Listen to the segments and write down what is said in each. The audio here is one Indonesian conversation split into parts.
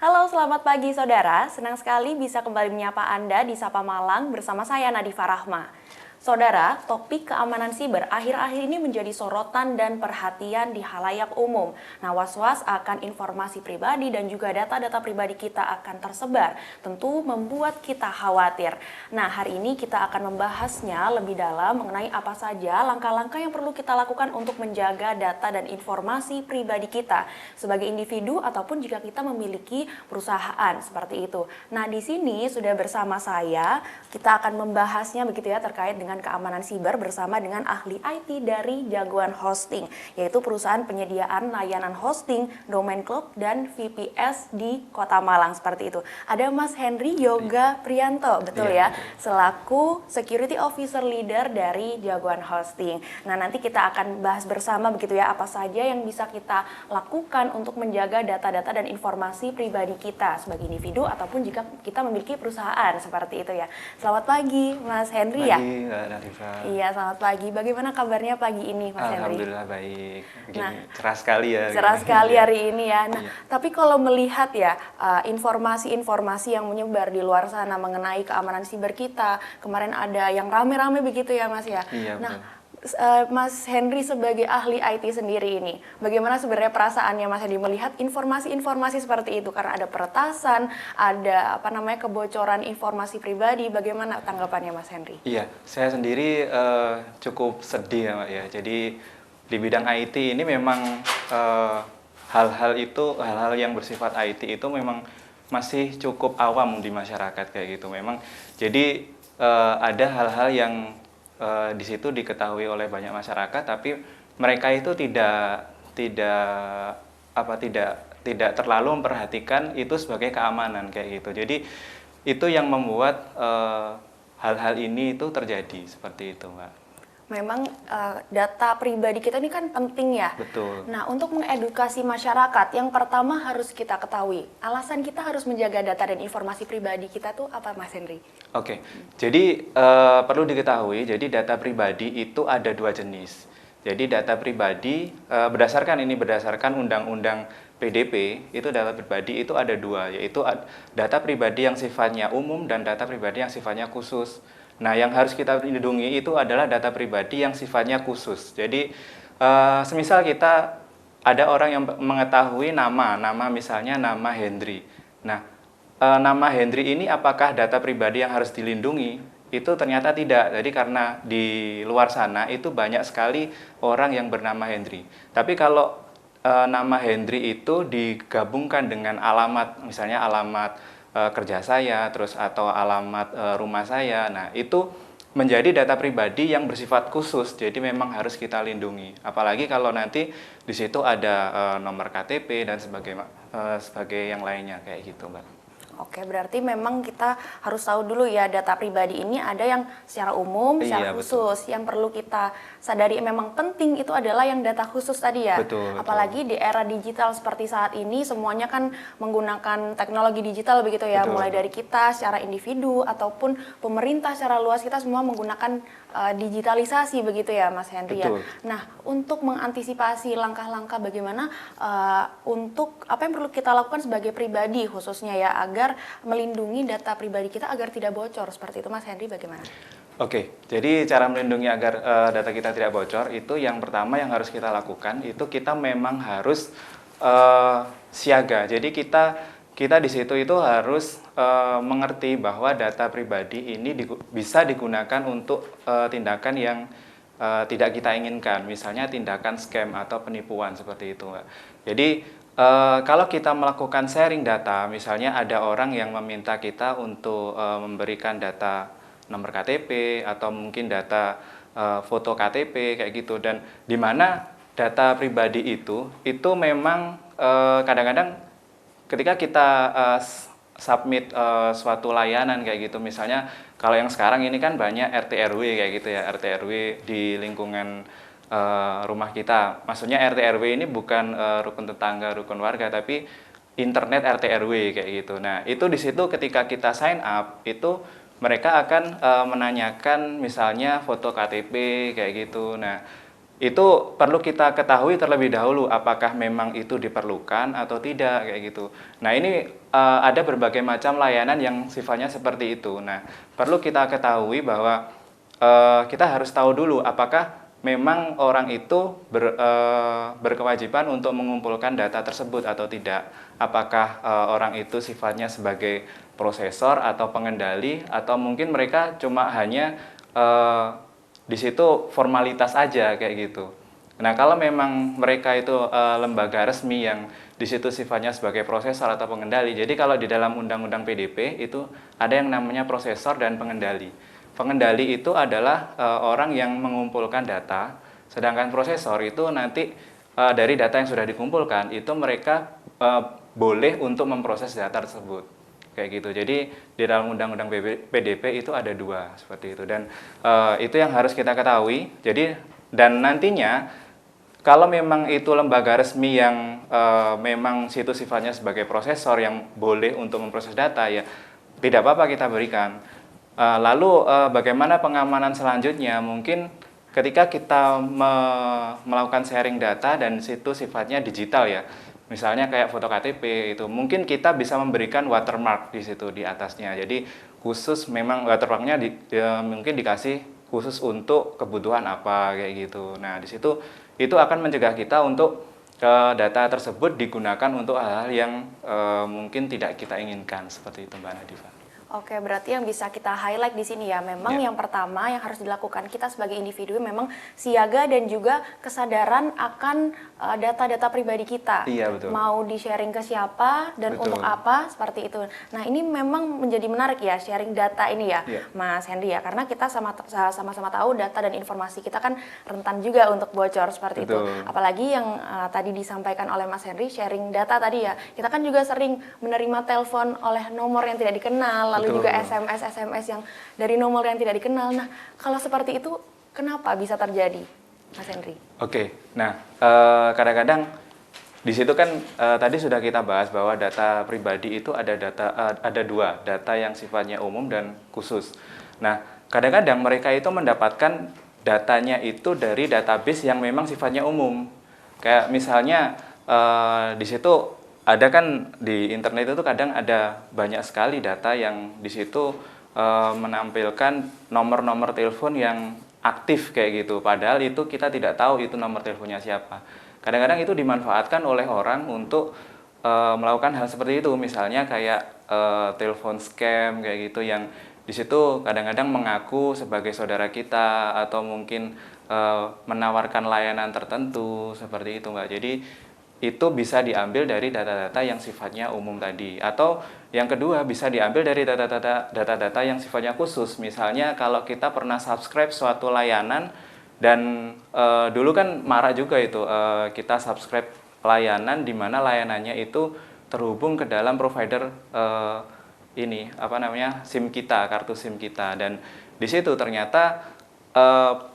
Halo, selamat pagi saudara. Senang sekali bisa kembali menyapa Anda di Sapa Malang bersama saya Nadifa Rahma. Saudara, topik keamanan siber akhir-akhir ini menjadi sorotan dan perhatian di halayak umum. Nah, was-was akan informasi pribadi dan juga data-data pribadi kita akan tersebar, tentu membuat kita khawatir. Nah, hari ini kita akan membahasnya lebih dalam mengenai apa saja langkah-langkah yang perlu kita lakukan untuk menjaga data dan informasi pribadi kita sebagai individu ataupun jika kita memiliki perusahaan seperti itu. Nah, di sini sudah bersama saya, kita akan membahasnya begitu ya terkait dengan keamanan siber bersama dengan ahli IT dari Jagoan Hosting, yaitu perusahaan penyediaan layanan hosting, domain club, dan VPS di Kota Malang seperti itu. Ada Mas Henry Yoga Priyanto, betul ya, selaku Security Officer Leader dari Jagoan Hosting. Nah, nanti kita akan bahas bersama begitu ya, apa saja yang bisa kita lakukan untuk menjaga data-data dan informasi pribadi kita sebagai individu ataupun jika kita memiliki perusahaan seperti itu ya. Selamat pagi Mas Henry ya. Nadifa. Iya, selamat pagi. Bagaimana kabarnya pagi ini, Mas Henry? Alhamdulillah baik. Begini, cerah sekali ya. Cerah sekali hari ini ya. Nah, Iya. tapi kalau melihat ya informasi-informasi yang menyebar di luar sana mengenai keamanan siber kita, kemarin ada yang rame-rame begitu ya, Mas ya. Iya, Nah, betul. Mas Henry sebagai ahli IT sendiri ini, bagaimana sebenarnya perasaannya Mas Henry melihat informasi-informasi seperti itu karena ada peretasan, ada kebocoran informasi pribadi, bagaimana tanggapannya Mas Henry? Iya, saya sendiri cukup sedih ya, Mbak ya. Jadi di bidang IT ini memang hal-hal yang bersifat IT itu memang masih cukup awam di masyarakat kayak gitu. Memang jadi ada hal-hal yang di situ diketahui oleh banyak masyarakat, tapi mereka itu tidak terlalu memperhatikan itu sebagai keamanan kayak gitu. Jadi itu yang membuat hal-hal ini itu terjadi seperti itu, Mbak. Memang data pribadi kita ini kan penting ya. Betul. Nah, untuk mengedukasi masyarakat, yang pertama harus kita ketahui, alasan kita harus menjaga data dan informasi pribadi kita tuh apa, Mas Henry? Oke, jadi perlu diketahui, jadi data pribadi itu ada dua jenis. Jadi data pribadi berdasarkan Undang-Undang PDP, itu data pribadi itu ada dua, yaitu data pribadi yang sifatnya umum dan data pribadi yang sifatnya khusus. Nah, yang harus kita lindungi itu adalah data pribadi yang sifatnya khusus. Jadi, semisal kita ada orang yang mengetahui nama misalnya nama Hendry. Nah, nama Hendry ini apakah data pribadi yang harus dilindungi? Itu ternyata tidak. Jadi karena di luar sana itu banyak sekali orang yang bernama Hendry. Tapi kalau nama Hendry itu digabungkan dengan alamat, misalnya alamat kerja saya, terus atau alamat rumah saya. Nah, itu menjadi data pribadi yang bersifat khusus. Jadi memang harus kita lindungi. Apalagi kalau nanti di situ ada nomor KTP dan sebagai yang lainnya kayak gitu, Mbak. Oke, berarti memang kita harus tahu dulu ya data pribadi ini ada yang secara umum, secara Iya, khusus. betul. Yang perlu kita sadari memang penting itu adalah yang data khusus tadi ya. Betul. Apalagi di era digital seperti saat ini semuanya kan menggunakan teknologi digital begitu ya. Betul. Mulai dari kita secara individu ataupun pemerintah secara luas kita semua menggunakan digitalisasi begitu ya Mas Henry ya. Betul. Nah, untuk mengantisipasi langkah-langkah bagaimana untuk apa yang perlu kita lakukan sebagai pribadi khususnya ya agar melindungi data pribadi kita agar tidak bocor seperti itu, Mas Henry, bagaimana? Oke, jadi cara melindungi agar data kita tidak bocor itu yang pertama yang harus kita lakukan itu kita memang harus siaga. Jadi kita di situ itu harus mengerti bahwa data pribadi ini bisa digunakan untuk tindakan yang tidak kita inginkan, misalnya tindakan scam atau penipuan seperti itu, Mbak. Jadi kalau kita melakukan sharing data, misalnya ada orang yang meminta kita untuk memberikan data nomor KTP atau mungkin data foto KTP kayak gitu, dan di mana data pribadi itu memang kadang-kadang ketika kita submit suatu layanan kayak gitu, misalnya kalau yang sekarang ini kan banyak RT RW kayak gitu ya, RT RW di lingkungan rumah kita. Maksudnya RT RW ini bukan rukun tetangga, rukun warga, tapi internet RT RW kayak gitu. Nah, itu di situ ketika kita sign up, itu mereka akan menanyakan misalnya foto KTP kayak gitu. Nah, itu perlu kita ketahui terlebih dahulu apakah memang itu diperlukan atau tidak kayak gitu. Nah, ini ada berbagai macam layanan yang sifatnya seperti itu. Nah, perlu kita ketahui bahwa kita harus tahu dulu apakah memang orang itu berkewajiban untuk mengumpulkan data tersebut atau tidak. Apakah orang itu sifatnya sebagai prosesor atau pengendali, atau mungkin mereka cuma hanya di situ formalitas aja kayak gitu. Nah, kalau memang mereka itu lembaga resmi yang di situ sifatnya sebagai prosesor atau pengendali. Jadi kalau di dalam Undang-Undang PDP itu ada yang namanya prosesor dan pengendali. Pengendali itu adalah orang yang mengumpulkan data, sedangkan prosesor itu nanti dari data yang sudah dikumpulkan itu mereka boleh untuk memproses data tersebut. Kayak gitu. Jadi di dalam Undang-Undang PDP itu ada dua seperti itu, dan itu yang harus kita ketahui. Jadi dan nantinya kalau memang itu lembaga resmi yang memang situ sifatnya sebagai prosesor yang boleh untuk memproses data, ya tidak apa-apa kita berikan. Lalu bagaimana pengamanan selanjutnya? Mungkin ketika kita melakukan sharing data dan situ sifatnya digital ya. Misalnya kayak foto KTP itu, mungkin kita bisa memberikan watermark di situ di atasnya. Jadi khusus memang watermarknya mungkin dikasih khusus untuk kebutuhan apa kayak gitu. Nah, di situ itu akan mencegah kita untuk data tersebut digunakan untuk hal-hal yang mungkin tidak kita inginkan seperti itu, Mbak Nadifa. Oke, berarti yang bisa kita highlight di sini ya, memang yang pertama yang harus dilakukan kita sebagai individu memang siaga dan juga kesadaran akan data-data pribadi kita. Iya, betul. Mau di-sharing ke siapa dan Betul. untuk apa, seperti itu. Nah, ini memang menjadi menarik ya, sharing data ini ya, Iya. Mas Henry ya, karena kita sama-sama tahu data dan informasi kita kan rentan juga untuk bocor seperti Betul. itu. Apalagi yang tadi disampaikan oleh Mas Henry, sharing data tadi ya, kita kan juga sering menerima telepon oleh nomor yang tidak dikenal, lalu Betul. juga SMS yang dari nomor yang tidak dikenal. Nah, kalau seperti itu, kenapa bisa terjadi, Mas Henry? Oke, nah kadang-kadang di situ kan tadi sudah kita bahas bahwa data pribadi itu ada dua, data yang sifatnya umum dan khusus. Nah, kadang-kadang mereka itu mendapatkan datanya itu dari database yang memang sifatnya umum. Kayak misalnya di situ ada kan di internet itu kadang ada banyak sekali data yang di situ menampilkan nomor-nomor telepon yang aktif kayak gitu. Padahal itu kita tidak tahu itu nomor teleponnya siapa. Kadang-kadang itu dimanfaatkan oleh orang untuk melakukan hal seperti itu. Misalnya kayak telepon scam kayak gitu yang di situ kadang-kadang mengaku sebagai saudara kita atau mungkin menawarkan layanan tertentu seperti itu, Mbak. Jadi itu bisa diambil dari data-data yang sifatnya umum tadi, atau yang kedua bisa diambil dari data-data yang sifatnya khusus. Misalnya kalau kita pernah subscribe suatu layanan dan dulu kan marak juga itu kita subscribe layanan di mana layanannya itu terhubung ke dalam provider ini apa namanya SIM kita, kartu SIM kita, dan di situ ternyata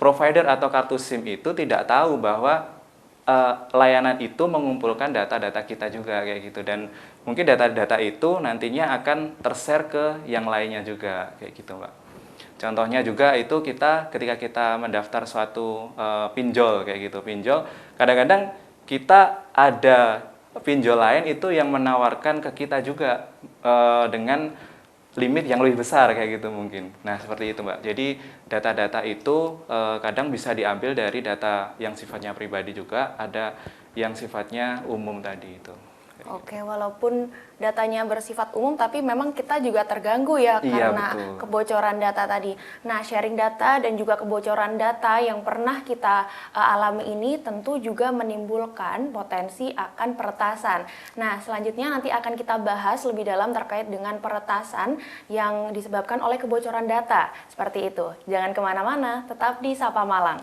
provider atau kartu SIM itu tidak tahu bahwa layanan itu mengumpulkan data-data kita juga kayak gitu, dan mungkin data-data itu nantinya akan tershare ke yang lainnya juga kayak gitu, Mbak. Contohnya juga itu ketika kita mendaftar suatu pinjol kayak gitu, pinjol kadang-kadang kita ada pinjol lain itu yang menawarkan ke kita juga dengan limit yang lebih besar kayak gitu mungkin. Nah, seperti itu, Mbak. Jadi data-data itu kadang bisa diambil dari data yang sifatnya pribadi juga, ada yang sifatnya umum tadi itu. Oke, walaupun datanya bersifat umum, tapi memang kita juga terganggu ya Iya, karena betul. kebocoran data tadi. Nah, sharing data dan juga kebocoran data yang pernah kita alami ini tentu juga menimbulkan potensi akan peretasan. Nah, selanjutnya nanti akan kita bahas lebih dalam terkait dengan peretasan yang disebabkan oleh kebocoran data. Seperti itu. Jangan kemana-mana, tetap di Sapa Malang.